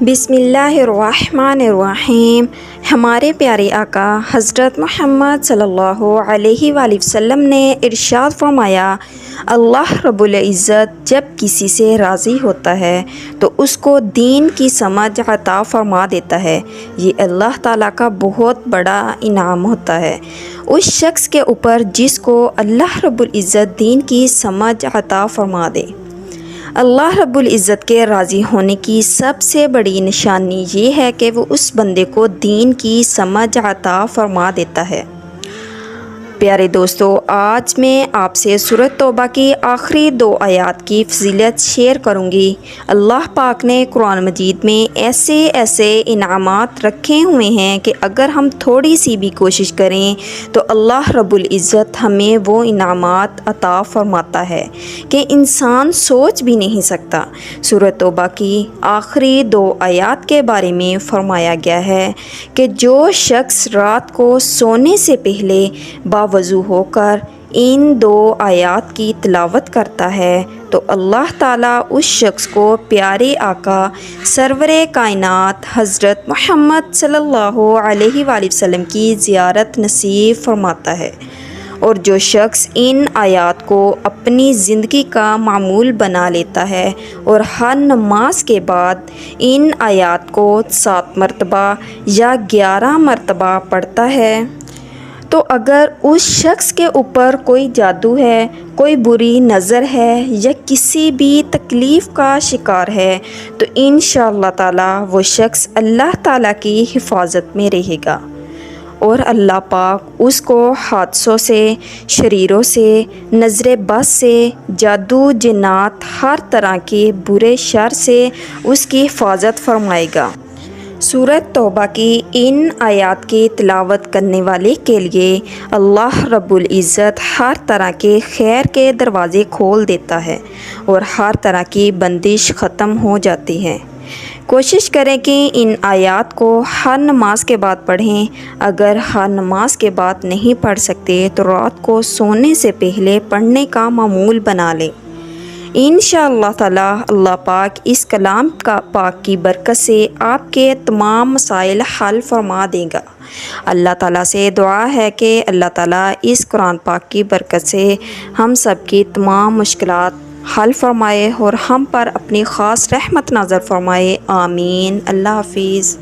بسم اللہ الرحمن الرحیم۔ ہمارے پیارے آقا حضرت محمد صلی اللہ علیہ وآلہ وسلم نے ارشاد فرمایا، اللہ رب العزت جب کسی سے راضی ہوتا ہے تو اس کو دین کی سمجھ عطا فرما دیتا ہے۔ یہ اللہ تعالیٰ کا بہت بڑا انعام ہوتا ہے اس شخص کے اوپر جس کو اللہ رب العزت دین کی سمجھ عطا فرما دے۔ اللہ رب العزت کے راضی ہونے کی سب سے بڑی نشانی یہ ہے کہ وہ اس بندے کو دین کی سمجھ عطا فرما دیتا ہے۔ پیارے دوستو، آج میں آپ سے سورۃ توبہ کی آخری 2 آیات کی فضیلت شیئر کروں گی۔ اللہ پاک نے قرآن مجید میں ایسے انعامات رکھے ہوئے ہیں کہ اگر ہم تھوڑی سی بھی کوشش کریں تو اللہ رب العزت ہمیں وہ انعامات عطا فرماتا ہے کہ انسان سوچ بھی نہیں سکتا۔ سورۃ توبہ کی آخری 2 آیات کے بارے میں فرمایا گیا ہے کہ جو شخص رات کو سونے سے پہلے وضو ہو کر ان 2 آیات کی تلاوت کرتا ہے تو اللہ تعالیٰ اس شخص کو پیارے آقا سرور کائنات حضرت محمد صلی اللہ علیہ وآلہ وسلم کی زیارت نصیب فرماتا ہے۔ اور جو شخص ان آیات کو اپنی زندگی کا معمول بنا لیتا ہے اور ہر نماز کے بعد ان آیات کو 7 مرتبہ یا 11 مرتبہ پڑھتا ہے تو اگر اس شخص کے اوپر کوئی جادو ہے، کوئی بری نظر ہے یا کسی بھی تکلیف کا شکار ہے تو انشاءاللہ تعالیٰ وہ شخص اللہ تعالیٰ کی حفاظت میں رہے گا اور اللہ پاک اس کو حادثوں سے، شریروں سے، نظر بد سے، جادو جنات، ہر طرح کے برے شر سے اس کی حفاظت فرمائے گا۔ سورۃ توبہ کی ان آیات کی تلاوت کرنے والے کے لیے اللہ رب العزت ہر طرح کے خیر کے دروازے کھول دیتا ہے اور ہر طرح کی بندش ختم ہو جاتی ہے۔ کوشش کریں کہ ان آیات کو ہر نماز کے بعد پڑھیں۔ اگر ہر نماز کے بعد نہیں پڑھ سکتے تو رات کو سونے سے پہلے پڑھنے کا معمول بنا لیں۔ انشاءاللہ تعالیٰ اللہ پاک اس کلام کا پاک کی برکت سے آپ کے تمام مسائل حل فرما دے گا۔ اللہ تعالیٰ سے دعا ہے کہ اللہ تعالیٰ اس قرآن پاک کی برکت سے ہم سب کی تمام مشکلات حل فرمائے اور ہم پر اپنی خاص رحمت نازل فرمائے۔ آمین۔ اللہ حافظ۔